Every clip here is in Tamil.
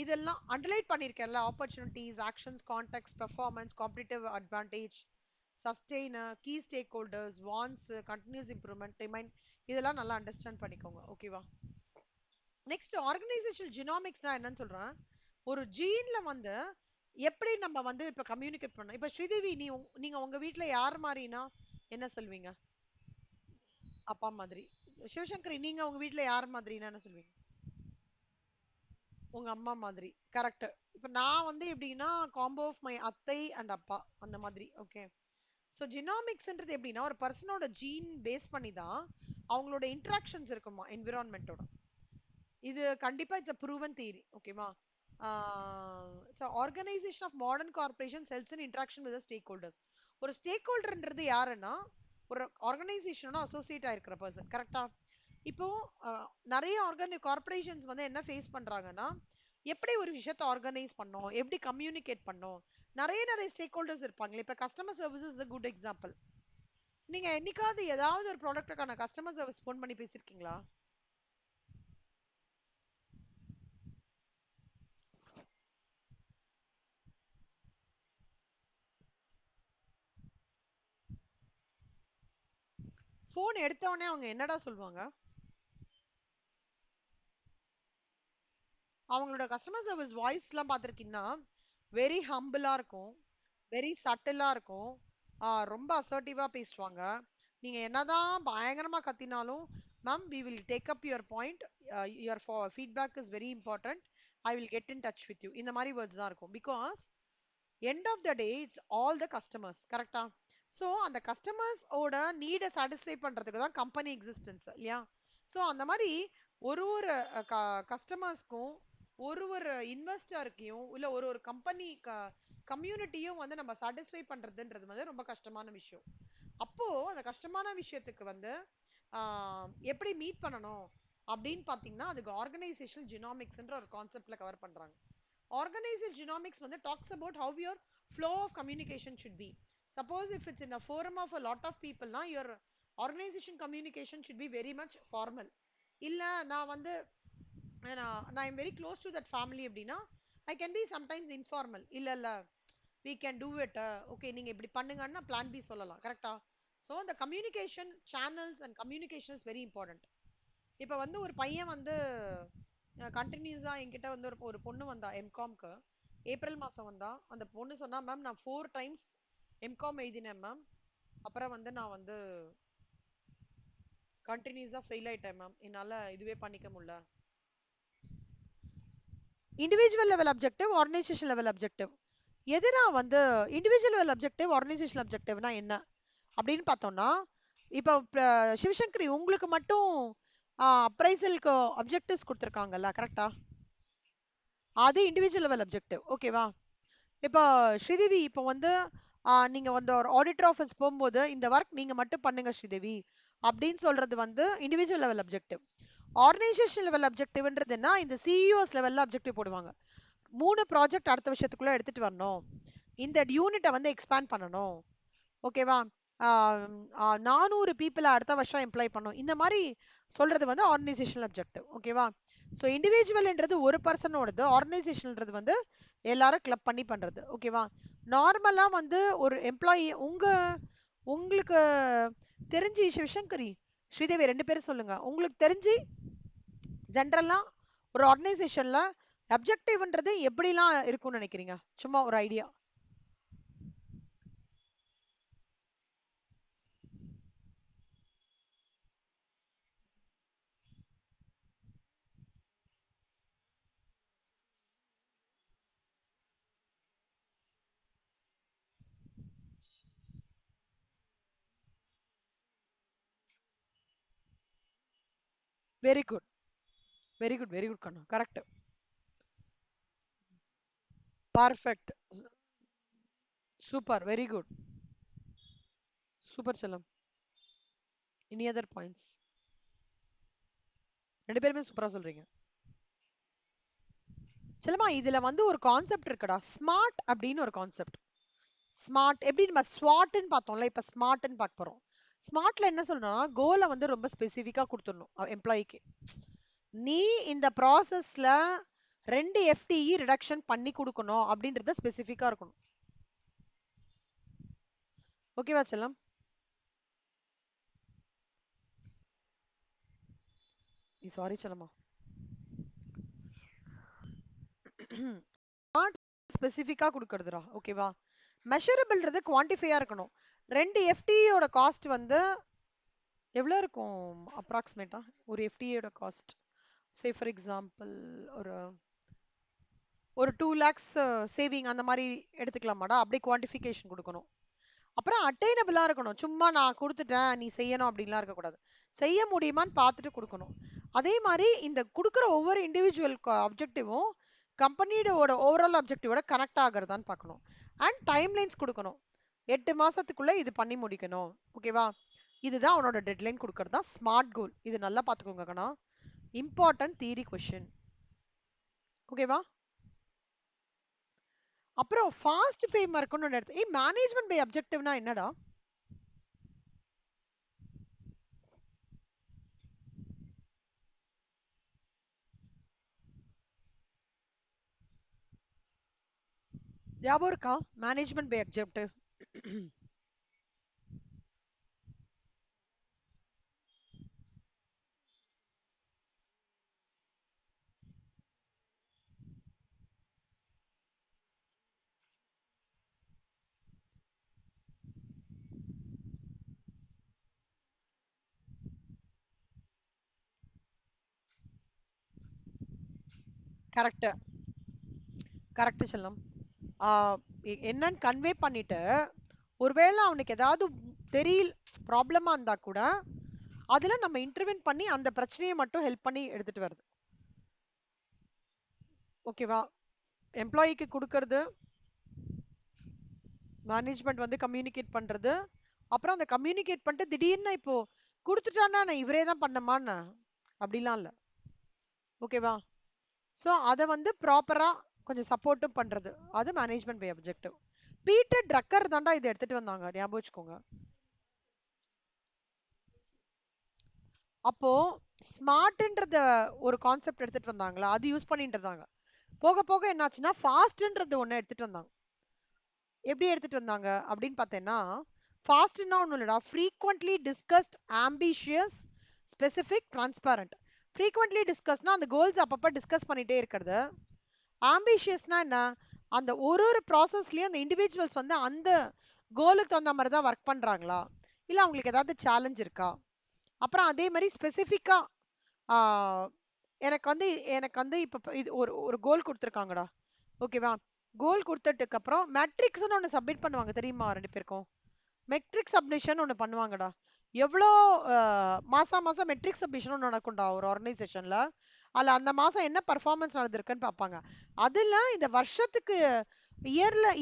இதெல்லாம் அண்டர்லைன் பண்ணியிருக்கேன்ல, opportunities, actions, contact, performance, competitive advantage, sustainer, key stakeholders, once, continuous improvement, remind, இதெல்லாம் நல்லா அண்டர்ஸ்டாண்ட் பண்ணிக்கோங்க. ஓகேவா? நெக்ஸ்ட் ஆர்கனைசேஷனல் ஜினாமிக்ஸ்னா என்னன்னு சொல்றேன். ஒரு ஜீன்ல வந்து எப்படி நம்ம வந்து இப்ப கம்யூனிகேட் பண்ணோம். இப்ப ஸ்ரீதேவி, நீங்க உங்க வீட்ல யார் மாதிரினா என்ன சொல்வீங்க? அப்பா மாதிரி. சிவசங்கரி, நீங்க உங்க வீட்ல யார் மாதிரினா என்ன சொல்வீங்க? உங்க அம்மா மாதிரி. கரெக்ட். இப்ப நான் வந்து எப்படின்னா காம்போ ஆஃப் மை அத்தை அண்ட் அப்பா அந்த மாதிரி. ஓகே. ஸோ ஜினாமிக்ஸ்ன்றது எப்படின்னா ஒரு பர்சனோட ஜீன் பேஸ் பண்ணி தான் அவங்களோட இன்ட்ராக்ஷன்ஸ் இருக்குமா என்விரான்மெண்ட்டோட. இது கண்டிப்பா இட்ஸ் அ ப்ரூவன் தியரி. ஓகேவா? So organisation of modern corporation helps in interaction with stakeholders. ஒரு ஸ்டேக் ஹோல்டர்ன்றது யாருன்னா ஒரு ஆர்கனைசேஷனோட அசோசியேட் ஆயிருக்கிற பர்சன். கரெக்டா? இப்போ நிறைய கார்பரேஷன்ஸ் வந்து என்ன ஃபேஸ் பண்றாங்கன்னா எப்படி ஒரு விஷயத்தை ஆர்கனைஸ் பண்ணோம், எப்படி கம்யூனிகேட் பண்ணோம், நிறைய நிறைய ஸ்டேக் ஹோல்டர்ஸ் இருப்பாங்களே. இப்போ customer service is a good example. நீங்க என்னைக்காவது ஏதாவது ஒரு ப்ராடக்ட்டுக்கான கஸ்டமர் சர்வீஸ் ஃபோன் பண்ணி பேசியிருக்கீங்களா? ஃபோன் எடுத்த உடனே அவங்க என்னடா சொல்லுவாங்க? அவங்களோட கஸ்டமர் சர்வீஸ் வாய்ஸ்லாம் பார்த்துருக்கீங்கன்னா வெரி ஹம்பிளா இருக்கும், வெரி சட்டிலா இருக்கும், ரொம்ப அசர்ட்டிவா பேசுவாங்க. நீங்க என்னதான் பயங்கரமா கத்தினாலும், ma'am we will take up your point, your feedback is very important, I will get in touch with you, இந்த மாதிரி வேர்ட்ஸ் தான் இருக்கும். Because end of the day it's all the customers. கரெக்டா? ஸோ அந்த கஸ்டமர்ஸ் ஓட நீடை சாட்டிஸ்ஃபை பண்றதுக்கு தான் கம்பெனி எக்ஸிஸ்டன்ஸ் இல்லையா? ஸோ அந்த மாதிரி ஒரு ஒரு கஸ்டமர்ஸ்க்கும் ஒரு ஒரு இன்வெஸ்டருக்கையும் இல்ல ஒரு ஒரு கம்பெனி கம்யூனிட்டியும் வந்து நம்ம சாட்டிஸ்ஃபை பண்றதுன்றது வந்து ரொம்ப கஷ்டமான விஷயம். அப்போ அந்த கஷ்டமான விஷயத்துக்கு வந்து எப்படி மீட் பண்ணணும் அப்படின்னு பாத்தீங்கன்னா அதுக்கு ஆர்கனைசேஷனல் ஜினாமிக்ஸ்ன்ற ஒரு கான்செப்ட்ல கவர் பண்றாங்க. Organizational genomics வந்து talks about how your flow of communication should be. Suppose if it's in a forum of a lot of people, na your organization communication should be very much formal. இல்ல நான் வந்து நான் I'm very close to that family அப்படின்னா I can be sometimes informal. இல்ல இல்ல we can do it, okay நீங்க இப்படி பண்ணுங்கன்னா பிளான் பி சொல்லலாம். கரெக்டா? ஸோ இந்த communication channels and communication is very important. இப்போ வந்து ஒரு பையன் வந்து கண்டினியூஸா என்கிட்ட வந்து ஒரு ஒரு பொண்ணு வந்தா எம்காம்க்கு. ஏப்ரல் மாசம் வந்தா. அந்த பொண்ணு சொன்னா, மேம் நான் 4 டைம்ஸ் எம்காம் எழுதினேன் மேம், அப்புறம் வந்து நான் வந்து கண்டினியூஸா ஃபெயில் ஆயிட்டேன் மேம், என்னால இதுவே பண்ணிக்க முடியல. Individual level objective, organisation level objective. எதுனா வந்து இண்டிவிஜுவல் லெவல் அப்ஜெக்டிவ், ஆர்கனைசேஷன் அப்ஜெக்டிவ்னா என்ன அப்படின்னு பார்த்தோம்னா, இப்போ சிவசங்கரி உங்களுக்கு மட்டும் அப்ரைசலுக்கு அப்ஜெக்டிவ்ஸ் கொடுத்துருக்காங்கல்ல, கரெக்டா? அது இண்டிவிஜுவல் லெவல் அப்ஜெக்டிவ். ஓகேவா? இப்போ ஸ்ரீதேவி, இப்போ வந்து நீங்க வந்து ஒரு ஆடிட்டர் ஆஃபீஸ் போகும்போது இந்த ஒர்க் நீங்க மட்டும் பண்ணுங்க ஸ்ரீதேவி அப்படின்னு சொல்றது வந்து individual level objective. Organisation level அப்ஜெக்டிவ்ன்றதுன்னா இந்த சிஇஓஸ் லெவல்ல அப்ஜெக்டிவ் போடுவாங்க. 3 ப்ராஜெக்ட் அடுத்த வருஷத்துக்குள்ள எடுத்துட்டு வரணும், இந்த யூனிட்டை வந்து எக்ஸ்பேண்ட் பண்ணணும், ஓகேவா, 400 பீப்புளை அடுத்த வருஷம் எம்ப்ளாய் பண்ணும், இந்த மாதிரி சொல்றது வந்து ஆர்கனைசேஷனல் அப்ஜெக்டிவ். ஓகேவா? ஸோ இண்டிவிஜுவல்ன்றது ஒரு பர்சனோடது, ஆர்கனைசேஷன்ன்றது வந்து எல்லாரும் கிளப் பண்ணி பண்றது. ஓகேவா? நார்மலா வந்து ஒரு எம்ப்ளாயி உங்களுக்கு தெரிஞ்சு சிவசங்கரி ஸ்ரீதேவி 2 பேரும் சொல்லுங்க, உங்களுக்கு தெரிஞ்சு ஜென்ரலா ஒரு ஆர்கனைசேஷன்ல அப்ஜெக்டிவ்ன்றது எப்படிலாம் இருக்கும்னு நினைக்கிறீங்க? சும்மா ஒரு idea. Very good, very good, very good கண்ணா, correct. Perfect. Super, very good. Super செல்லம். Any other points? 2 பேருமே சூப்பரா சொல்றீங்க. செல்லமா, இதுல வந்து ஒரு கான்செப்ட் இருக்குடா, ஸ்மார்ட் அப்படின்னு ஒரு கான்செப்ட். ஸ்மார்ட் எப்படி நம்ம ஸ்வாட்னு பார்த்தோம்ல, இப்ப ஸ்மார்ட்னு பார்க்க போறோம். ஸ்மார்ட்ல என்ன சொல்றோம்னா கோலை வந்து ரொம்ப ஸ்பெசிஃபிக்கா கொடுத்துடணும் எம்ப்ளாயிக்கு. நீ இந்த ப்ராசஸ்ல 2 FTE ரிடக்ஷன் பண்ணி கொடுக்கணும் அப்படின்றத ஸ்பெசிஃபிக்கா இருக்கணும். ஓகேவா செல்லம்? சாரி செல்லம்மா. ஸ்பெசிஃபிக்கா கொடுக்கறதுடா. ஓகேவா? மெஷரபிள்ன்றது குவான்டிஃபையா இருக்கணும். 2 FTE-யோட காஸ்ட் வந்து எவ்வளோ இருக்கும் அப்ராக்சிமேட்டா? ஒரு FTE-யோட காஸ்ட் சே ஃபார் எக்ஸாம்பிள் ஒரு ஒரு 2 lakhs சேவிங் அந்த மாதிரி எடுத்துக்கலாமாடா? அப்படி குவான்டிஃபிகேஷன் கொடுக்கணும். அப்புறம் அட்டைனபிளா இருக்கணும். சும்மா நான் கொடுத்துட்டேன் நீ செய்யணும் அப்படின்லாம் இருக்கக்கூடாது. செய்ய முடியுமான்னு பார்த்துட்டு கொடுக்கணும். அதே மாதிரி இந்த கொடுக்குற ஒவ்வொரு இண்டிவிஜுவல் அப்ஜெக்டிவும் கம்பெனியோட ஓவரால் அப்ஜெக்டிவோட கனெக்ட் ஆகுறதான்னு பார்க்கணும். அண்ட் டைம்லைன்ஸ் கொடுக்கணும். 8 மாசத்துக்குள்ள இது பண்ணி முடிக்கணும். ஓகேவா? இதுதான் அவனோட டெட்லைன் கொடுக்கறது தான் ஸ்மார்ட் கோல். இது நல்லா பார்த்துக்கோங்க கண்ணா. Important theory question. ஓகேவா? அப்புறம் ஃபாஸ்ட் ஃபேம் இருக்கணும்னு எடுத்து மேனேஜ்மெண்ட் பை அப்ஜெக்டிவ்னா என்னடா? ஞாபகம் இருக்கா management by objective? Correct correct செல்லம். என்னன்னு கன்வே பண்ணிட்டு ஒருவேளை அவனுக்கு ஏதாவது தெரியல ப்ராப்ளமா இருந்தா கூட அதுல நம்ம இன்டர்வென்ட் பண்ணி அந்த பிரச்சனையை மட்டும் ஹெல்ப் பண்ணி எடுத்துட்டு வருது. ஓகேவா? எம்ப்ளாயிக்கு கொடுக்கறது, மேனேஜ்மெண்ட் வந்து கம்யூனிகேட் பண்றது, அப்புறம் அந்த கம்யூனிகேட் பண்ணிட்டு திடீர்னு இப்போ கொடுத்துட்டானா நான் இவரே தான் பண்ணமான்னு அப்படிலாம் இல்ல. ஓகேவா? ஸோ அதை வந்து ப்ராப்பரா கொஞ்சம் சப்போர்ட்டும் பண்றது, அது management by objective. Peter Drucker தாண்டா இதை எடுத்துட்டு வந்தாங்க, ஞாபகம் வச்சுக்கோங்க. அப்போ ஸ்மார்ட்ன்றத ஒரு கான்செப்ட் எடுத்துட்டு வந்தாங்களா, அது யூஸ் பண்ணிட்டு இருந்தாங்க. போக போக என்னாச்சுன்னா ஃபாஸ்ட்ன்றது ஒண்ணு எடுத்துட்டு வந்தாங்க. எப்படி எடுத்துட்டு வந்தாங்க அப்படின்னு பார்த்தேன்னா, ஃபாஸ்ட்னா ஒன்றும் இல்லடா, frequently discussed, ambitious, specific, transparent. Frequently டிஸ்கஸ்னா அந்த கோல்ஸ் அப்பப்போ டிஸ்கஸ் பண்ணிட்டே இருக்கிறது. ஆம்பிஷியஸ்னா என்ன, அந்த ஒரு ஒரு ப்ராசஸ்லயும் அந்த இண்டிவிஜுவல்ஸ் வந்து அந்த கோலுக்கு தகுந்த மாதிரி தான் ஒர்க் பண்றாங்களா, இல்ல அவங்களுக்கு ஏதாவது சேலஞ்ச் இருக்கா. அப்புறம் அதே மாதிரி ஸ்பெசிஃபிக்கா எனக்கு வந்து எனக்கு வந்து இப்ப இது ஒரு ஒரு கோல் கொடுத்துருக்காங்கடா. ஓகேவா? கோல் கொடுத்ததுக்கு அப்புறம் மேட்ரிக்ஸ்னு ஒன்று சப்மிட் பண்ணுவாங்க தெரியுமா ரெண்டு பேருக்கும்? மெட்ரிக் சப்மிஷன் ஒன்று பண்ணுவாங்கடா. எவ்வளோ மாசம் மாசம் மெட்ரிக் சப்மிஷன் ஒன்று நடக்கும்டா ஒரு ஆர்கனைசேஷன்ல. அதில் அந்த மாசம் என்ன பர்ஃபார்மன்ஸ் நடந்திருக்குன்னு பார்ப்பாங்க. அதில் இந்த வருஷத்துக்கு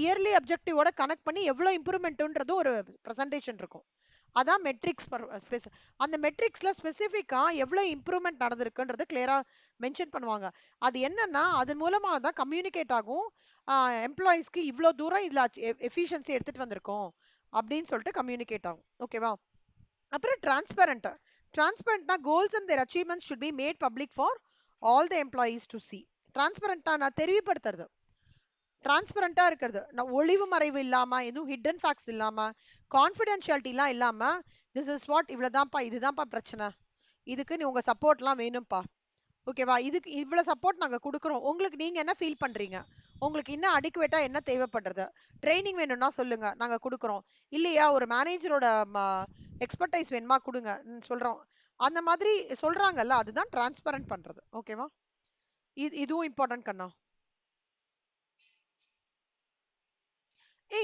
இயர்லி அப்ஜெக்டிவோட கனெக்ட் பண்ணி எவ்வளோ இம்ப்ரூவ்மெண்ட்டுன்றது ஒரு ப்ரெசன்டேஷன் இருக்கும். அதான் மெட்ரிக்ஸ். அந்த மெட்ரிக்ஸ்ல ஸ்பெசிஃபிக்கா எவ்வளோ இம்ப்ரூவ்மெண்ட் நடந்திருக்குன்றது கிளியரா மென்ஷன் பண்ணுவாங்க. அது என்னன்னா அதன் மூலமா தான் கம்யூனிகேட் ஆகும். எம்ப்ளாயிஸ்க்கு இவ்வளோ தூரம் இதுல எஃபிஷியன்சி எடுத்துட்டு வந்திருக்கோம் அப்படின்னு சொல்லிட்டு கம்யூனிகேட் ஆகும். ஓகேவா? அப்புறம் டிரான்ஸ்பரண்ட்னா goals and their achievements should be made public for all the employees to see. டிரான்ஸ்பரண்டா நான் தெரிவிப்படுத்துறது, டிரான்ஸ்பரண்டா இருக்கிறது, நான் ஒளிவு மறைவு இல்லாம, எதுவும் ஹிடன் ஃபேக்ட்ஸ் இல்லாம, கான்ஃபிடென்ஷியாலிட்டிலாம் இல்லாம, திஸ் இஸ் வாட், இவ்வளவுதான்ப்பா, இதுதான்ப்பா பிரச்சனை, இதுக்கு நீ உங்க சப்போர்ட்லாம் வேணும்ப்பா. ஓகேவா? இதுக்கு இவ்வளவு சப்போர்ட் நாங்க கொடுக்குறோம், உங்களுக்கு நீங்க என்ன ஃபீல் பண்றீங்க, உங்களுக்கு இன்னும் அடிக்குவேட்டா என்ன தேவைப்படுறது, ட்ரைனிங் வேணும்னா சொல்லுங்க நாங்க கொடுக்குறோம், இல்லையா ஒரு மேனேஜரோட எக்ஸ்பர்டைஸ் வேணுமா கொடுங்க சொல்றோம். அந்த மாதிரி சொல்றாங்கல்ல, அதுதான் டிரான்ஸ்பரண்ட் பண்றது. ஓகேவா? இதுவும் இம்பார்ட்டன்ட் கண்ணா.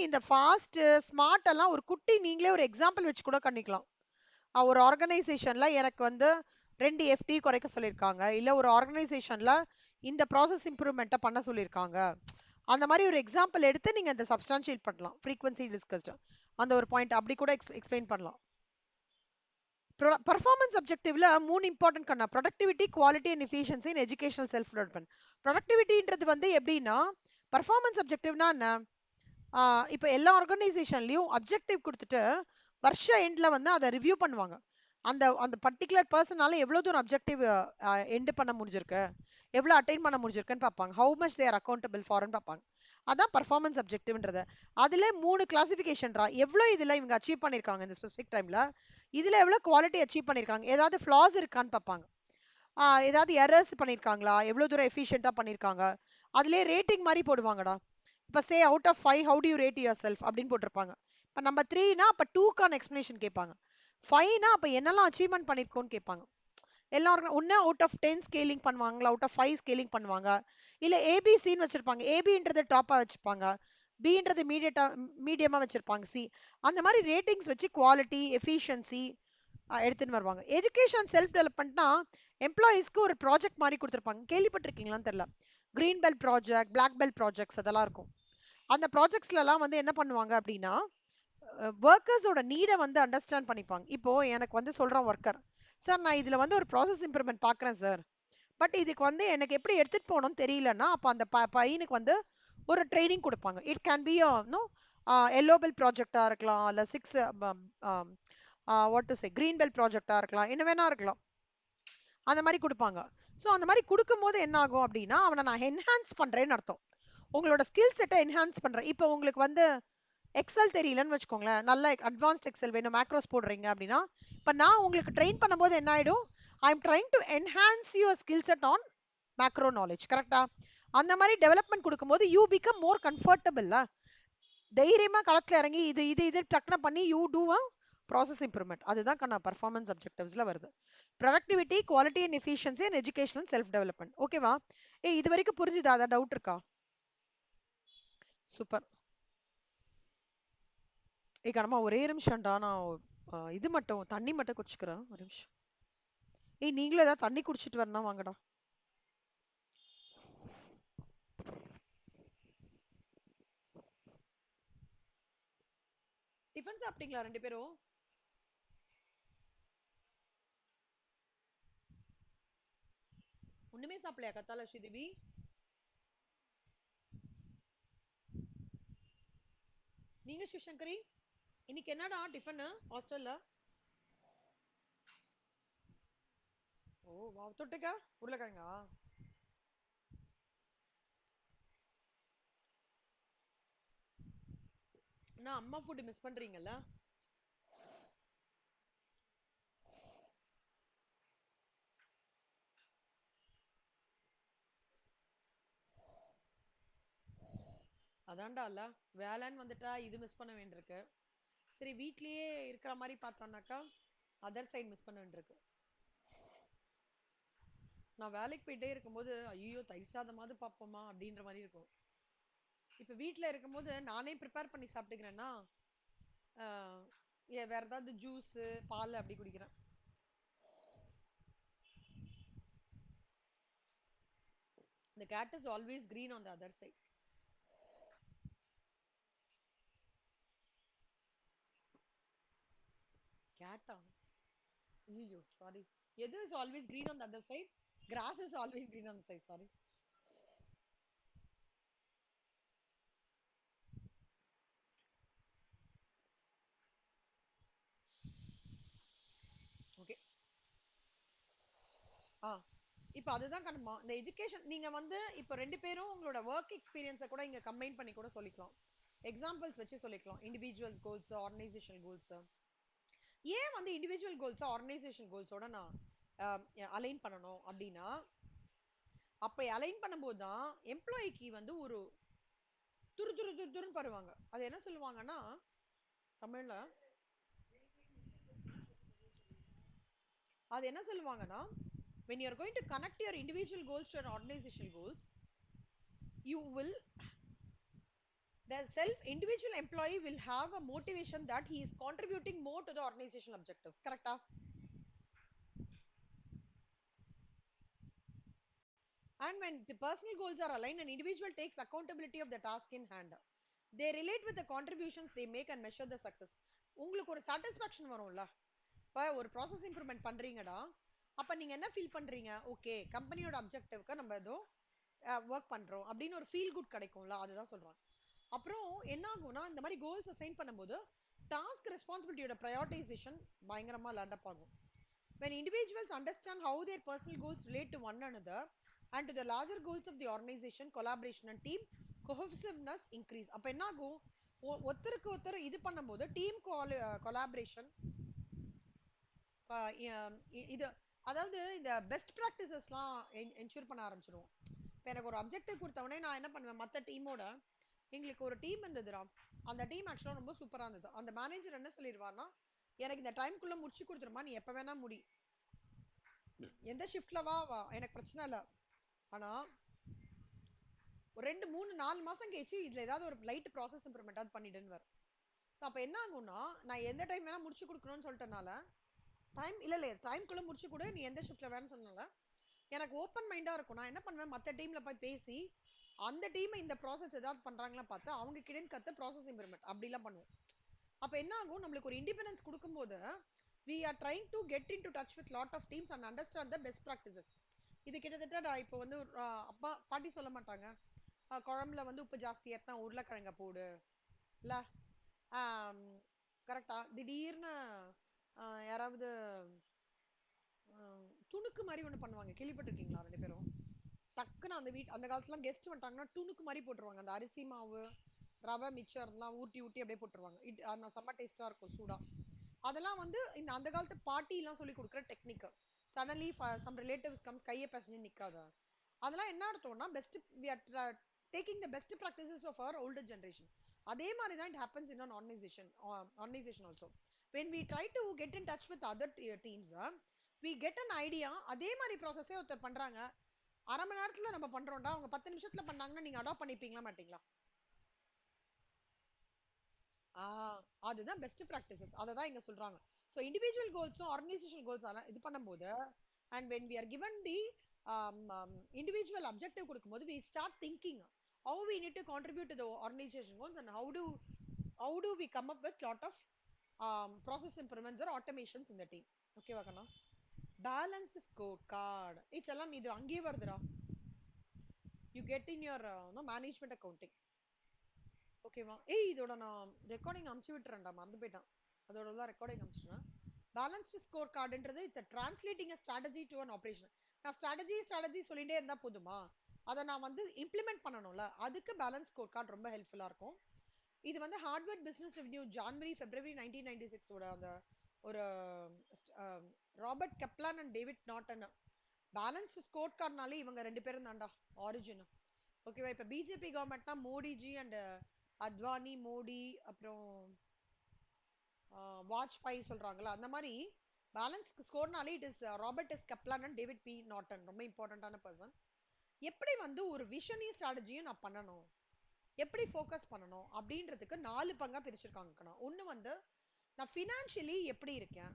இந்த ஃபாஸ்ட் ஸ்மார்ட் எல்லாம் ஒரு குட்டி நீங்களே ஒரு எக்ஸாம்பிள் வச்சு கூட கணிக்கலாம். ஒரு ஆர்கனைசேஷன்ல எனக்கு வந்து 2 FT குறைக்க சொல்லியிருக்காங்க, இல்ல ஒரு ஆர்கனைசேஷன்ல இந்த ப்ராசஸ் இம்ப்ரூவ்மெண்ட்டை பண்ண சொல்லியிருக்காங்க. அந்த மாதிரி ஒரு எக்ஸாம்பிள் எடுத்து நீங்க இந்த சப்ஸ்டான்ஷியேட் பண்ணலாம். ஃப்ரீக்வன்சி டிஸ்கஸ்ட் அந்த ஒரு பாயிண்ட் அப்படி கூட எக்ஸ்பிளைன் பண்ணலாம். பர்ஃபார்மன்ஸ் அப்ஜெக்டிவ்ல 3 இம்பார்ட்டன்ட் கண்ணா: productivity, quality and efficiency in educational self development. ப்ரொடக்டிவிட்டின்றது வந்து எப்படின்னா, பர்ஃபார்மன்ஸ் அப்ஜெக்டிவ்னா என்ன, இப்போ எல்லா ஆர்கனைசேஷன்லயும் அப்ஜெக்டிவ் கொடுத்துட்டு வருஷ எண்ட்ல வந்து அதை ரிவ்யூ பண்ணுவாங்க. அந்த அந்த பர்டிகுலர் பர்சனால எவ்வளவு தூரம் அப்ஜெக்டிவ் எண்ட் பண்ண முடிஞ்சிருக்கு, எவ்வளவு அட்டைன் பண்ண முடிஞ்சிருக்குன்னு பார்ப்பாங்க. ஹவு மச் தேர் அக்கௌண்டபிள் ஃபார்னு பார்ப்பாங்க. அதான் பர்ஃபார்மன்ஸ் அப்ஜெக்டிவ்ன்றது. அதுல 3 கிளாசிஃபிகேஷன்ரா. எவ்வளவு இதுல இவங்க அச்சீவ் பண்ணிருக்காங்க இந்த ஸ்பெசிபிக் டைம்ல, இதுல எவ்வளவு குவாலிட்டி அச்சீவ் பண்ணிருக்காங்க, ஏதாவது ஃபிளாஸ் இருக்கான்னு பார்ப்பாங்க. ஏதாவது எரர்ஸ் பண்ணிருக்காங்களா, எவ்வளவு தூரம் எஃபிஷியன்ட்டா பண்ணிருக்காங்க. அதுலயே ரேட்டிங் மாதிரி போடுவாங்கடா. இப்ப say out of 5 how do you rate yourself அப்படின்னு போட்டிருப்பாங்க. இப்ப நம்ம 3னா அப்ப 2க்கான எக்ஸ்பிளனேஷன் கேட்பாங்க. 5னா அப்ப என்னெல்லாம் அச்சீவ்மெண்ட் பண்ணிருக்கோம்னு கேட்பாங்க. எல்லாரும் ஒன்னு அவுட் ஆஃப் 10 ஸ்கேலிங் பண்ணுவாங்க, அவுட் ஆஃப் 5 ஸ்கேலிங் பண்ணுவாங்க. இல்ல ஏபிசின்னு வச்சிருப்பாங்க. ஏபின்றது டாப்பா வச்சிருப்பாங்க, பின்றது மீடியமா வச்சிருப்பாங்க, சி. அந்த மாதிரி ரேட்டிங்ஸ் வச்சு குவாலிட்டி எஃபிஷியன்சி எடுத்துன்னு வருவாங்க. எஜுகேஷன் செல்ஃப் டெவலப்மெண்ட்னா எம்ப்ளாயீஸ்க்கு ஒரு ப்ராஜெக்ட் மாதிரி கொடுத்துருப்பாங்க. கேள்விப்பட்டிருக்கீங்களான்னு தெரியல. Green belt project, black belt projects அதெல்லாம் இருக்கும். அந்த ப்ராஜெக்ட்ஸ்லாம் வந்து என்ன பண்ணுவாங்க அப்படின்னா, ஒர்க்கர்ஸோட நீடை வந்து அண்டர்ஸ்டாண்ட் பண்ணிப்பாங்க. இப்போ எனக்கு வந்து சொல்றான் ஒர்க்கர், சார் நான் இதுல வந்து ஒரு ப்ராசஸ் இம்ப்ரூவ்மெண்ட் பாக்குறேன் சார், பட் இதுக்கு வந்து எனக்கு எப்படி எடுத்துட்டு போகணும்னு தெரியலன்னா, அப்ப அந்த பையனுக்கு வந்து ஒரு ட்ரைனிங் கொடுப்பாங்க. It can be no yellow belt ப்ராஜெக்டா இருக்கலாம், இல்ல 6 what to say green belt ப்ராஜெக்டா இருக்கலாம், என்ன வேணா இருக்கலாம். அந்த மாதிரி கொடுப்பாங்க. ஸோ அந்த மாதிரி கொடுக்கும்போது என்ன ஆகும் அப்படின்னா, அவனை நான் என்ஹான்ஸ் பண்றேன்னு அர்த்தம். உங்களோட ஸ்கில் செட்டை என்ஹான்ஸ் பண்றேன். இப்போ உங்களுக்கு வந்து எக்ஸல் தெரியலன்னு வச்சுக்கோங்களேன், நல்ல அட்வான்ஸ்ட் எக்ஸல் வேணும், மேக்ரோஸ் போடுறீங்க அப்படின்னா, இப்போ நான் உங்களுக்கு ட்ரெயின் பண்ணும்போது என்ன ஆயிடும், I am trying to enhance your skill set on macro knowledge. கரெக்டா? அந்த மாதிரி டெவலப்மெண்ட் கொடுக்கும்போது யூ பிகம் மோர் கம்ஃபர்டபிள். தைரியமா களத்துல இறங்கி இது இது இது டக்குன பண்ணி you do a process improvement. அதுதான் கண்ணா பர்ஃபார்மன்ஸ் அப்ஜெக்டிவ்ஸ்ல வருது. Productivity, quality and efficiency and education and self development. ஓகேவா? இது வரைக்கும் புரிஞ்சுதா? அதான் டவுட் இருக்கா? சூப்பர். கனமா ஒரே நிமிஷம்டா, நான் இது மட்டும் தண்ணி மட்டும் குடிச்சுக்கிறேன், ஒரு நிமிஷம். நீங்களும் ஏதாவது தண்ணி குடிச்சிட்டு வரணும், வாங்கடா. டிஃபன் சாப்பிட்டீங்களா ரெண்டு பேரும்? ஒண்ணுமே சாப்பிடலையா கத்தால ஸ்ரீதேவி? நீங்க சிவசங்கரி, இன்னைக்கு என்னடா டிஃபன் ஹாஸ்டல்ல? ஓ வா, தொட்டுக்க உருளைக்கிழங்கா? நான் அம்மா ஃபுட் மிஸ் பண்றீங்கல்ல? அதான்டா இல்ல, வேலைன்னு வந்துட்டா இது மிஸ் பண்ண வேண்டியிருக்கு. சரி வீட்லயே இருக்கிற மாதிரி பார்த்தோம்னாக்கா அதர் சைடு மிஸ் பண்ண வேண்டியிருக்கு. நான் வேலைக்கு போயிட்டே இருக்கும்போது ஐயோ தயிர் சாதமாவது பார்ப்போமா அப்படின்ற மாதிரி இருக்கும். இப்ப வீட்ல இருக்கும்போது நானே ப்ரிப்பேர் பண்ணி சாப்பிட்டுக்கிறேன்னா, வேற ஏதாவது ஜூஸ் பால் அப்படி குடிக்கிறேன். The cat is always green on the other side. Cat ஆ? ஐயோ சாரி. எது is always green on the other side? Grass is always green on the side, sorry. Okay. ஆ இப்போ அதுதான் கண்மா இந்த எஜுகேஷன் நீங்க வந்து இப்போ ரெண்டு பேரும் உங்களோட ஒர்க் எக்ஸ்பீரியன்ஸை கூட இங்க கம்பைன் பண்ணி கூட சொல்லிக்கலாம். எக்ஸாம்பிள்ஸ் வச்சு சொல்லிக்கலாம். Individual goals, organisation goals. ஏன் வந்து இண்டிவிஜுவல் கோல்ஸ் ஆர்கனைசேஷன் கோல்ஸோட நான் அலைன் பண்ணணும் அப்படின்னா, அப்ப அலைன் பண்ணும்போது தான் எம்ப்ளாய்க்கு வந்து ஒரு துரு துரு துரு துருன்னு பருவாங்க. அது என்ன சொல்லுவாங்கன்னா தமிழ்ல, அது என்ன சொல்லுவாங்கன்னா, when you are going to connect your individual goals to your organizational goals, you will, the self individual employee will have a motivation that he is contributing more to the organizational objectives. Correcta? And when the personal goals are aligned, an individual takes accountability of the task in hand. They relate with the contributions they make and measure the success. உங்களுக்கு ஒரு சாட்டிஸ்ஃபேக்ஷன் வரும்ல, இப்போ ஒரு ப்ராசஸ் இம்ப்ரூவ்மெண்ட் பண்றீங்கடா, அப்ப நீங்க என்ன ஃபீல் பண்றீங்க, ஓகே கம்பெனியோட அப்ஜெக்டிவ்க்கு நம்ம ஏதோ ஒர்க் பண்றோம் அப்படின்னு ஒரு ஃபீல் குட் கிடைக்கும்ல, அதுதான் சொல்றாங்க. அப்புறம் என்ன ஆகும்னா, இந்த மாதிரி கோல்ஸ் அசைன் பண்ணும்போது டாஸ்க் ரெஸ்பான்சிபிலிட்டியோட ப்ரையாரிட்டைசேஷன் பயங்கரமா லேண்ட் அப் ஆகும். When individuals understand how their personal goals relate to one another, and to the larger goals of the organization, collaboration and team cohesiveness increase. அப்ப என்ன ஆகும், ஒருத்தருக்கு ஒருத்தர் இது பண்ணும்போது டீம் கொலாபரேஷன், இது அதாவது இந்த பெஸ்ட் ப்ராக்டிசஸ்லாம் என்ஷூர் பண்ண ஆரம்பிச்சிருவோம். இப்போ எனக்கு ஒரு அப்ஜெக்டிவ் கொடுத்தவொடனே நான் என்ன பண்ணுவேன், மற்ற டீமோட எங்களுக்கு ஒரு டீம் இருந்ததுடா, அந்த டீம் ஆக்சுவலாக ரொம்ப சூப்பராக இருந்தது. அந்த மேனேஜர் என்ன சொல்லிடுவார்னா, எனக்கு இந்த டைம்குள்ளே முடிச்சு கொடுத்துருமா, நீ எப்போ வேணா முடி, எந்த ஷிஃப்ட்ல வா வா எனக்கு பிரச்சனை இல்லை, ஆனால் ஒரு 2 3 4 மாசம் கழிச்சு இதில் ஏதாவது ஒரு லைட் ப்ராசஸ் இம்ப்ரூவ்மெண்ட் அது பண்ணிடுன்னு வரும். ஸோ அப்போ என்ன ஆகும்னா, நான் எந்த டைம் வேணா முடிச்சு கொடுக்கணும்னு சொல்லிட்டனால டைம் இல்லை டைம்குள்ளே முடிச்சு கொடு, நீ எந்த ஷிஃப்ட்ல வேணும்னு சொன்னால எனக்கு ஓப்பன் மைண்டா இருக்கும். நான் என்ன பண்ணுவேன், மற்ற டீம்ல போய் பேசி அந்த டீம் இந்த ப்ராசஸ் ஏதாவது பண்றாங்களா பார்த்து அவங்க கிட்ட கத்த ப்ராசஸ் இம்ப்ரூவ்மெண்ட் அப்படிலாம் பண்ணுவோம். அப்ப என்ன ஆகும், நம்மளுக்கு ஒரு இண்டிபெண்டன்ஸ் கொடுக்கும்போது we are trying to get into touch with lot of teams and understand the best practices. இது கிட்டத்தட்ட நான் இப்போ வந்து அப்பா பாட்டி சொல்ல மாட்டாங்க, குழம்புல வந்து உப்பு ஜாஸ்தி ஏத்தா உருளைக்கிழங்க போடு இல்ல, கரெக்டா திடீர்னு யாராவது துணுக்கு மாதிரி ஒண்ணு பண்ணுவாங்க, கேள்விப்பட்டிருக்கீங்களா 2 பேரும்? டக்குன்னு அந்த அந்த காலத்துல கெஸ்ட் வந்துட்டாங்கன்னா துணுக்கு மாதிரி போட்டுருவாங்க, அந்த அரிசி மாவு ரவை மிச்சம் இருந்தா ஊட்டி ஊட்டி அப்படியே போட்டுருவாங்க. செம்ம டேஸ்டா இருக்கும் சூடா. அதெல்லாம் வந்து இந்த அந்த காலத்து பாட்டி எல்லாம் சொல்லி கொடுக்குற technique. Suddenly some relatives comes கையை பேசஞ்சு நிக்காத, அதெல்லாம் என்ன அர்த்தம்னா best we are taking the best practices of our older generation. அதே மாதிரி தான் it happens in an organization also. When we try to get in touch with other teams, we get an idea. அதே மாதிரி ப்ராசஸே ஒருத்தர் பண்றாங்க, அரை மணி நேரத்துல நம்ம பண்றோம்டா, அவங்க 10 நிமிஷத்துல பண்ணாங்கன்னா நீங்க அடாப்ட் பண்ணிப்பீங்களா மாட்டீங்களா? அதுதான் பெஸ்ட் ப்ராக்டிசஸ், அதை தான் இங்க சொல்றாங்க. ஸோ இண்டிவிஜுவல் கோல்ஸும் ஆர்கனைசேஷனல் கோல்ஸ் இது பண்ணும்போது, and when we are given the individual objective கொடுக்கும்போது we start thinking how we need to contribute to the organization goals and how do we come up with lot of process improvements or automations in the team. Okay வாக்கண்ணா, பேலன்ஸ் ஸ்கோர் கார்டு இதெல்லாம் இது அங்கேயே வருதுடா, you get in your no management accounting. ஓகேவா? ஏய் இதோட நான் ரெக்கார்டிங் அமுச்சு விட்டுறேன்டா, மறந்து போயிட்டான். அதோட தான் ரெக்கார்டிங் அமுச்சுட்டேன். பேலன்ஸ்டு ஸ்கோர் கார்டுன்றது it's translating strategy to an operation. நான் ஸ்ட்ராட்டஜி சொல்லிட்டே இருந்தா போதுமா, அதை நான் வந்து இம்ப்ளிமெண்ட் பண்ணணும்ல, அதுக்கு பேலன்ஸ் ஸ்கோர் கார்டு ரொம்ப ஹெல்ப்ஃபுல்லா இருக்கும். இது வந்து Harvard business review January February 1996 ஓட அந்த ஒரு Robert Kaplan and David Norton balance score கார்டுனாலே இவங்க 2 பேரும் தான்டா ஆரிஜின். ஓகேவா? இப்ப பிஜேபி கவர்மெண்ட்னா மோடிஜி அண்ட் அத்வானி மோடி அப்புறம் வாஜ்பாய் சொல்றாங்கல்ல, அந்த மாதிரி பேலன்ஸ் ஸ்கோர்னாலே it is Robert S Kaplan and David P Norton, ரொம்ப இம்பார்ட்டன்டான பர்சன். எப்படி வந்து ஒரு விஷனையும் ஸ்ட்ராட்டஜியும் நான் பண்ணணும், எப்படி ஃபோக்கஸ் பண்ணணும் அப்படின்றதுக்கு 4 பங்கா பிரிச்சிருக்காங்க. ஒண்ணு வந்து நான் ஃபினான்ஷியலி எப்படி இருக்கேன்,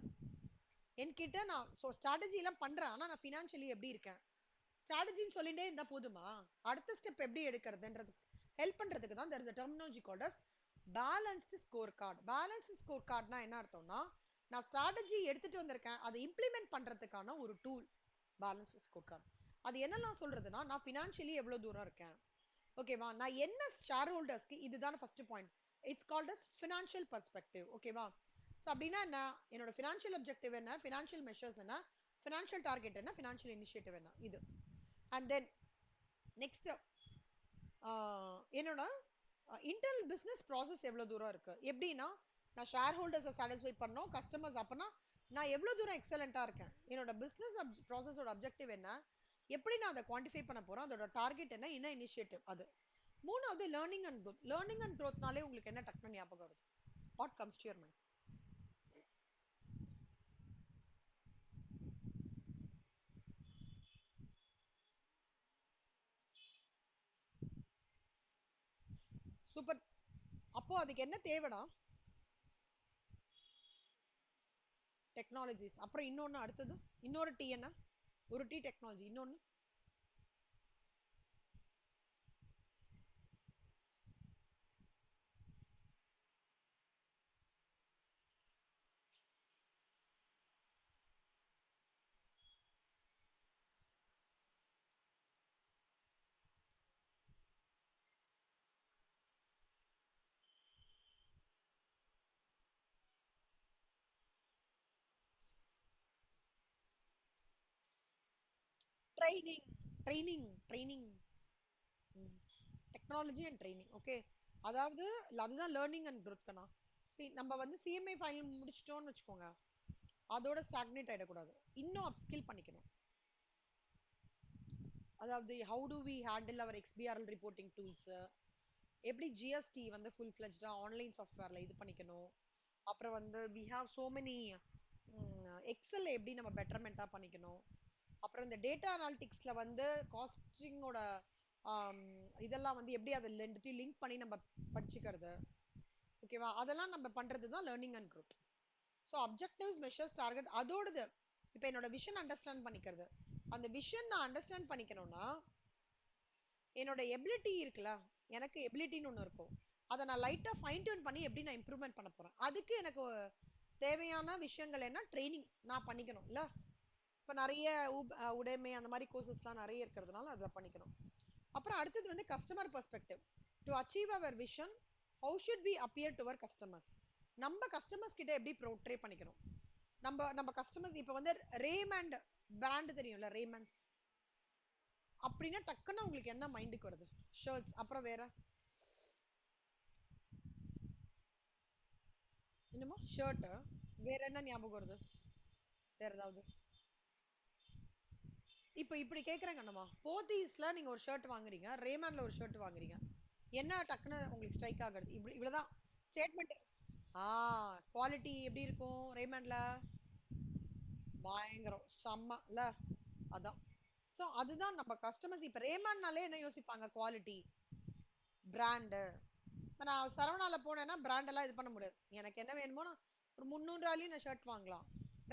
என்கிட்ட நான் ஸ்ட்ராட்டஜி எல்லாம் பண்றேன், ஆனா நான் ஃபினான்ஷியலி எப்படி இருக்கேன், ஸ்ட்ராட்டஜின்னு சொல்லிட்டே இருந்தா போதுமா, அடுத்த ஸ்டெப் எப்படி எடுக்கிறதுன்றது ஹெல்ப் பண்றதுக்கு தான் there is a terminology called as balanced scorecard. balanced scorecardனா என்ன அர்த்தம்னா, நான் ஸ்ட்ராட்டஜி எடுத்துட்டு வந்திருக்கேன், அதை இம்ப்ளிமெண்ட் பண்றதுக்கான ஒரு டூல் பேலன்ஸ்டு ஸ்கோர்கார்ட். அது என்னெல்லாம் சொல்றதுன்னா, நான் ஃபினான்ஷியலி எவ்வளவு தூரம் இருக்கேன், ஓகேவா, நான் என்ன ஷேர் ஹோல்டர்ஸ்க்கு, இதுதான் first point. It's called as financial perspective. ஓகேவா? ஸோ அப்படின்னா என்ன, என்னோட ஃபினான்ஷியல் அப்ஜெக்டிவ் என்ன, ஃபினான்ஷியல் மெஷர்ஸ் என்ன, ஃபினான்ஷியல் டார்கெட் என்ன, ஃபினான்ஷியல் இனிஷியேட்டிவ் என்ன, இது. அண்ட் தென் நெக்ஸ்ட் என்னோட இன்டர்னல் பிசினஸ் ப்ராசஸ் எவ்வளவு தூரம் இருக்கு, எப்படின்னா நான் ஷேர் ஹோல்டர்ஸை சாட்டிஸ்ஃபை பண்ணோம், கஸ்டமர்ஸ், அப்பனா நான் எவ்வளவு தூரம் எக்ஸலண்டா இருக்கேன், என்னோட பிசினஸ் ப்ராசஸோட அப்ஜெக்டிவ் என்ன, எப்படி நான் அதை குவான்டிஃபை பண்ண போறேன், அதோட டார்கெட் என்ன இனிஷியேட்டிவ் அது. மூணாவது learning and growth. Learning and க்ரோத்னாலே உங்களுக்கு என்ன டக்குனு ஞாபகம் வருது, what comes to your mind? Super. அப்போ அதுக்கு என்ன தேவைடா, டெக்னாலஜிஸ். அப்புறம் இன்னொன்னு அடுத்தது, இன்னொரு டி என்ன, ஒரு டி டெக்னாலஜி, இன்னொன்னு training. Training technology and training. Okay, அதாவது அதுதான் லேர்னிங் அண்ட் growth கண்ணா. நம்ம வந்து சிஎம்ஏ ஃபைனல் முடிச்சிட்டோம்னு வச்சுக்கோங்க, அதோட ஸ்டாக்னேட் ஆயிடக்கூடாது, இன்னும் அப்ஸ்கில் பண்ணிக்கணும். அதாவது how do we handle our XBRL reporting tools, எப்படி ஜிஎஸ்டி வந்து ஃபுல் ஃபிளெஜ்டா ஆன்லைன் சாஃப்ட்வேர்ல இது பண்ணிக்கணும். அப்புறம் வந்து we have so many Excel எப்படி நம்ம பெட்டர்மெண்டா பண்ணிக்கணும். அப்புறம் இந்த டேட்டா அனாலிட்டிக்ஸ்ல வந்து காஸ்டிங்கோட இதெல்லாம் வந்து எப்படி அதை ரெண்டுத்தையும் லிங்க் பண்ணி நம்ம படிச்சுக்கிறது. ஓகேவா, அதெல்லாம் நம்ம பண்றது தான் learning and growth. So objectives measures target அதோடது. இப்போ என்னோட விஷன் அண்டர்ஸ்டாண்ட் பண்ணிக்கிறது, அந்த விஷன் நான் அண்டர்ஸ்டாண்ட் பண்ணிக்கணும்னா என்னோட எபிலிட்டி இருக்குல்ல, எனக்கு எபிலிட்டின்னு ஒன்று இருக்கும், அதை நான் லைட்டா ஃபைன் டியூன் பண்ணி எப்படி நான் இம்ப்ரூவ்மெண்ட் பண்ண போறேன். அதுக்கு எனக்கு தேவையான விஷயங்கள் என்ன, ட்ரைனிங் நான் பண்ணிக்கணும் இல்ல. இப்போ நிறைய உடைமை அந்த மாதிரி கோர்சஸ்லாம் நிறைய இருக்கிறதுனால அதில் பண்ணிக்கணும். அப்புறம் அடுத்தது வந்து customer perspective. To achieve our vision how should be appear to our customers. நம்ம கஸ்டமர்ஸ் கிட்ட எப்படி ப்ரோட்ரே பண்ணிக்கணும். நம்ம கஸ்டமர்ஸ் இப்போ வந்து ரேமண்ட் பிராண்ட் தெரியும்ல, ரேமண்ட்ஸ் அப்படின்னா டக்குன்னு உங்களுக்கு என்ன மைண்டுக்கு வருது? ஷர்ட்ஸ். அப்புறம் வேற என்னமோ ஷர்ட், வேற என்ன ஞாபகம் வருது? வேற ஏதாவது? இப்போ இப்படி கேக்குறேங்க அண்ணமா, போத்தீஸ்ல நீங்க ஒரு ஷர்ட் வாங்குறீங்க, ரேமன்ல ஒரு ஷர்ட் வாங்குறீங்க, என்ன டக்குன்னு உங்களுக்கு ஸ்ட்ரைக் ஆகுறது? இவ்வளவுதான் ஸ்டேட்மெண்ட். குவாலிட்டி எப்படி இருக்கும் ரேமன்ல? பயங்கரம் செம்ம இல்ல. அதான். சோ அதுதான் நம்ம கஸ்டமர்ஸ் இப்ப ரேமன்னாலே என்ன யோசிப்பாங்க? Quality, brand. நான் சரவணால போனேன்னா பிராண்ட் எல்லாம் இது பண்ண முடியாது, எனக்கு என்ன வேணுமோ நான் ஒரு 300 நான் ஷர்ட் வாங்கலாம்.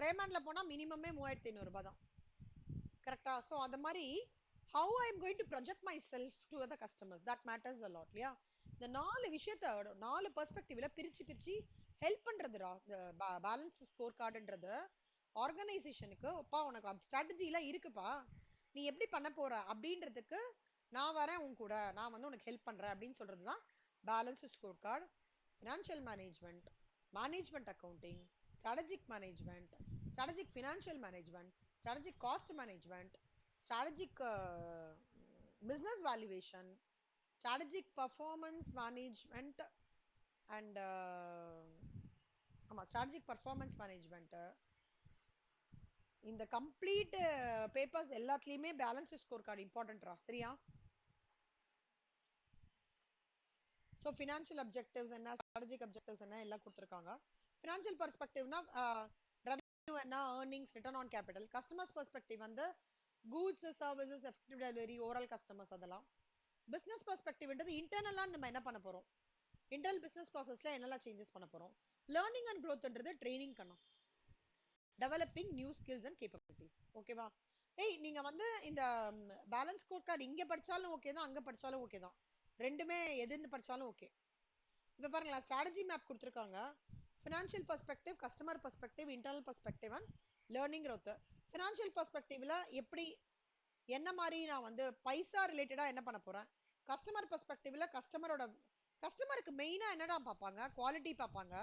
ரேமன்ல போனா மினிமமே 3500 ரூபாய் தான். கரெக்டா? சோ அந்த மாதிரி how I am going to project myself to other customers, that matters a lot இல்லையா. இந்த 4 விஷயத்தை 4 பெர்ஸ்பெக்டிவ்ல பிரிச்சு பிரிச்சு ஹெல்ப் பண்றதுடா இந்த பேலன்ஸ் ஸ்கோர் கார்டுன்றது. ஆர்கனைசேஷனுக்கு அப்பா உனக்கு ஸ்ட்ராட்டஜி எல்லாம் இருக்குப்பா, நீ எப்படி பண்ண போற அப்படின்றதுக்கு நான் வரேன் உன் கூட, நான் வந்து உனக்கு ஹெல்ப் பண்றேன் அப்படின்னு சொல்றதுதான் balance score card. Financial management, management accounting, strategic management, strategic financial management, strategic cost management, strategic business valuation, strategic performance management, and strategic performance management. இந்த கம்ப்ளீட் பேப்பர்ஸ் எல்லாத்துலயுமே பேலன்ஸ் ஸ்கோர் கார்டு இம்பார்ட்டன்ட்ரா, சரியா? ஸோ ஃபினான்ஷியல் அப்ஜெக்டிவ்ஸ் என்ன, ஸ்ட்ராட்டஜிக் அப்ஜெக்டிவ்ஸ் என்ன எல்லாம் கொடுத்துருக்காங்க. ஃபினான்ஷியல் பெர்ஸ்பெக்டிவ்னா ரெவன்யூ என்ன, earnings, return on capital. Customers perspective வந்து goods, services, effective delivery, overall customers அதெல்லாம். பிசினஸ் பெர்ஸ்பெக்டிவ்ன்றது இன்டர்னலா நம்ம என்ன பண்ண போறோம், இன்டர்னல் பிசினஸ் ப்ராசஸ்ல என்னெல்லாம் சேஞ்சஸ் பண்ண போறோம். லேர்னிங் அண்ட் growthன்றது ட்ரைனிங் கணும், developing new skills and capabilities. ஓகேவா? ஏய் நீங்க வந்து இந்த பேலன்ஸ் ஸ்கோர் கார்டு இங்க படிச்சாலும் ஓகே தான், அங்க படிச்சாலும் ஓகே தான், ரெண்டுமே எதிர்ந்து படிச்சாலும் ஓகே. இப்ப பாருங்களா, ஸ்ட்ராட்டஜி மேப் கொடுத்துருக்காங்க. Financial perspective, customer perspective, internal perspective and learning growth. Financial பெர்ஸ்பெக்டிவ்ல எப்படி என்ன மாதிரி நான் வந்து பைசா ரிலேட்டடா என்ன பண்ண போறேன். கஸ்டமர் பெர்ஸ்பெக்டிவ்ல கஸ்டமருக்கு மெயினா என்னடா பார்ப்பாங்க, குவாலிட்டி பார்ப்பாங்க,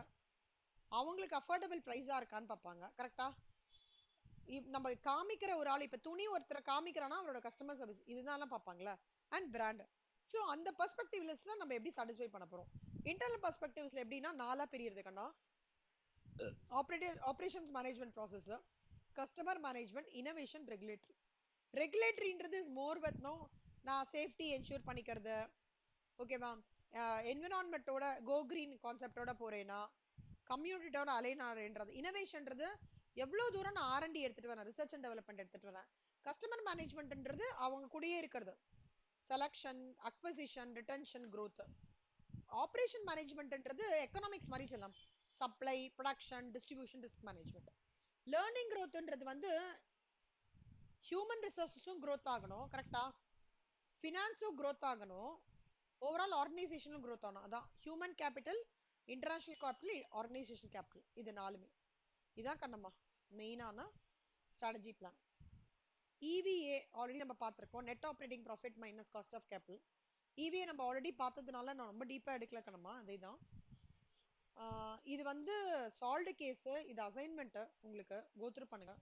அவங்களுக்கு அஃபோர்டபிள் பிரைஸா இருக்கான்னு பார்ப்பாங்க. கரெக்டா? நம்ம காமிக்கிற ஒரு ஆள், இப்ப துணி ஒருத்தரை காமிக்கிறானா அவரோட கஸ்டமர் சர்வீஸ் இதுதான் பார்ப்பாங்களா, அண்ட் பிராண்ட். ஸோ அந்த பெர்ஸ்பெக்டிவ்ல நம்ம எப்படி சாட்டிஸ்ஃபை பண்ண போறோம். இன்டர்னல் பெர்ஸ்பெக்டிவ்ஸ்ல எப்படின்னா நாலா பிரியறது கண்ணா. Operations management process, customer management, innovation, regulatory. ரெகுலேட்டரின்றது இஸ் மோர் வித் நோ, நான் சேஃப்டி என்ஷூர் பண்ணிக்கிறது. ஓகேவா? என்விரான்மெண்ட்டோட கோ கிரீன் கான்செப்டோட போறேன்னா, கம்யூனிட்டியோட அலைன் ஆறேன்றது. இனோவேஷன்ன்றது எவ்வளவு தூரம் நான் ஆர்என்டி எடுத்துட்டு வரேன், ரிசர்ச் அண்ட் டெவலப்மெண்ட் எடுத்துட்டு வரேன். கஸ்டமர் மேனேஜ்மெண்ட்ன்றது அவங்க கூடயே இருக்கிறது, selection, acquisition, retention, growth. Operation மேனேஜ்மெண்ட்ன்றது எக்கனாமிக்ஸ் மாதிரி சொல்லலாம், supply, production, distribution, risk management. Learning growthன்றது வந்து ஹியூமன் ரிசோர்ஸஸும் growth ஆகணும். கரெக்டா? ஃபினான்ஸும் growth ஆகணும், ஓவரால் ஆர்கனைசேஷனும் growth ஆகணும். அதான் human capital, international capital, organisation capital, இது நாலுமே. இதான் கண்ணம்மா மெயினான ஸ்ட்ராட்டஜி பிளான். EVA ஆல்ரெடி நம்ம பார்த்திருக்கோம், net operating profit minus cost of capital. EVA நம்ம ஆல்ரெடி பார்த்ததுனால நான் ரொம்ப டீப்பா எடுக்கல கண்ணம்மா, அதேதான். இது வந்து சால்வ்டு கேஸ், இது அசைன்மெண்ட், உங்களுக்கு கோ த்ரூ பண்ணுங்க.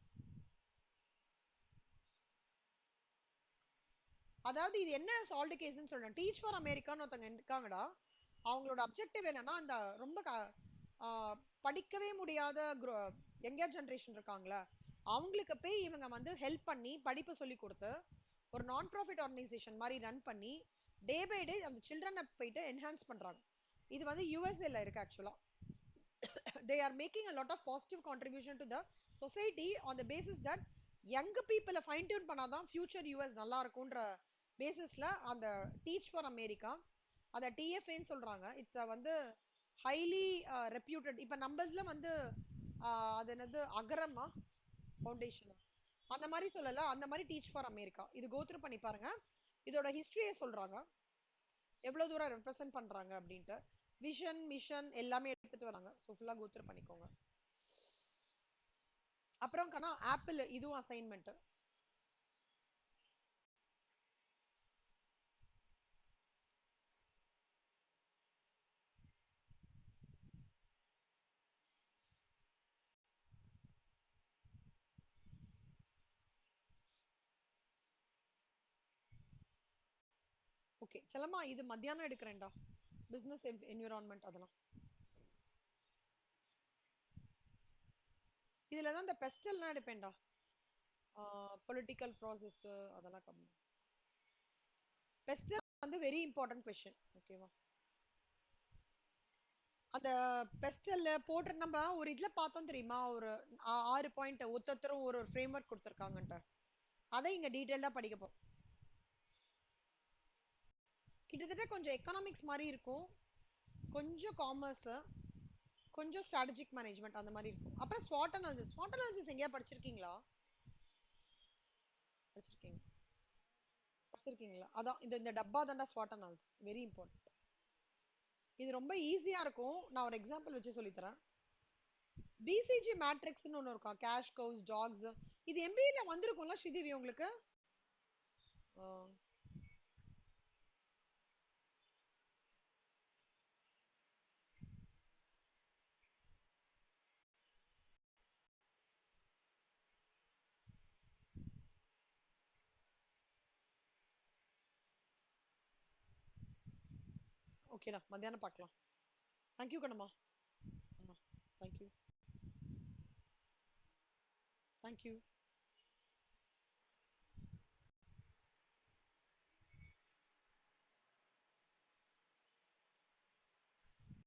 அதாவது இது என்ன சால்ட் கேஸ்ன்னு சொல்றேன். டீச் ஃபார் அமெரிக்கான்னு ஒருத்தங்க இருக்காங்கடா. அவங்களோட அப்ஜெக்டிவ் என்னன்னா அந்த ரொம்ப படிக்கவே முடியாத யங்கர் ஜெனரேஷன் இருக்காங்களா, அவங்களுக்கு போய் இவங்க வந்து ஹெல்ப் பண்ணி படிப்பு சொல்லி கொடுத்து ஒரு நான் ப்ராஃபிட் ஆர்கனைசேஷன் மாதிரி ரன் பண்ணி டே பை டே அந்த சில்ட்ரனை போயிட்டு என்ஹான்ஸ் பண்றாங்க. இது வந்து யூஎஸ்ஏல இருக்கு ஆக்சுவலா. they are making a lot of positive contribution to the society on the basis that young people fine tune பண்ணாதான் future US நல்லா இருக்கும்ன்ற பேசிஸ்ல அந்த டீச் ஃபார் அமெரிக்கா அத டிஎஃப்ஏன்னு சொல்றாங்க. இட்ஸ் வந்து ஹைலி ரெப்யூட்டட். இப்ப நம்மளதுல வந்து அது என்னது அகரமா ஃபவுண்டேஷன் அந்த மாதிரி சொல்லல, அந்த மாதிரி டீச் ஃபார் அமெரிக்கா இது கோத்ரூ பண்ணி பாருங்க. இதோட ஹிஸ்டரியை சொல்றாங்க, எவ்வளவு தூரம் ரெப்ரசென்ட் பண்றாங்க அப்படின்ட்டு. விஷன் மிஷன் எல்லாமே எடுத்துட்டு வராங்க. ஸோ ஃபுல்லா கோத்ரூ பண்ணிக்கோங்க. அப்புறம் கண்ணா ஆப்பிள் இதுவும் அசைன்மெண்ட். ஓகே செல்லம்மா, இது மத்தியானம் எடுக்கிறேன்டா. பிசினஸ் என்விரான்மெண்ட் அதெல்லாம் இதுல தான் இந்த பெஸ்டல்லாம் எடுப்பேன்டா. பொலிட்டிக்கல் ப்ராசஸ் அதெல்லாம் கம்மி. பெஸ்டல் வந்து வெரி இம்பார்ட்டன்ட் கொஸ்டின். ஓகேவா, அந்த பெஸ்டல்ல போட்டு நம்ம ஒரு இதுல பார்த்தோம் தெரியுமா, ஒரு 6 பாயிண்ட் ஒருத்தரும் ஒரு ஃப்ரேம் ஒர்க் கொடுத்துருக்காங்கன்ட்டு, அதை இங்க டீடைல்டா படிக்க போறோம். கிட்டத்தட்ட கொஞ்சம் எக்கனாமிக்ஸ் மாதிரி இருக்கும், கொஞ்சம் காமர்ஸ், கொஞ்சம் ஸ்ட்ராட்டஜிக் மேனேஜ்மெண்ட் அந்த மாதிரி இருக்கும். அப்புறம் ஸ்வாட் அனாலிசிஸ். ஸ்வாட் அனாலிசிஸ் எங்கேயா படிச்சிருக்கீங்களா? படிச்சிருக்கீங்க, படிச்சிருக்கீங்களா? அதான் இந்த இந்த டப்பா தாண்டா ஸ்வாட் அனாலிசிஸ், வெரி இம்பார்ட்டன்ட். இது ரொம்ப ஈஸியா இருக்கும், நான் ஒரு எக்ஸாம்பிள் வச்சு சொல்லி தரேன். பிசிஜி மேட்ரிக்ஸ்னு ஒன்று இருக்கும், கேஷ் கவுஸ் டாக்ஸ். இது எம்பிஏல வந்திருக்கும்ல ஸ்ரீதேவி உங்களுக்கு? ஓகேடா, மத்தியானம் பார்க்கலாம். தேங்க்யூ கண்ணம்மா. தேங்க்யூ. தேங்க்யூ.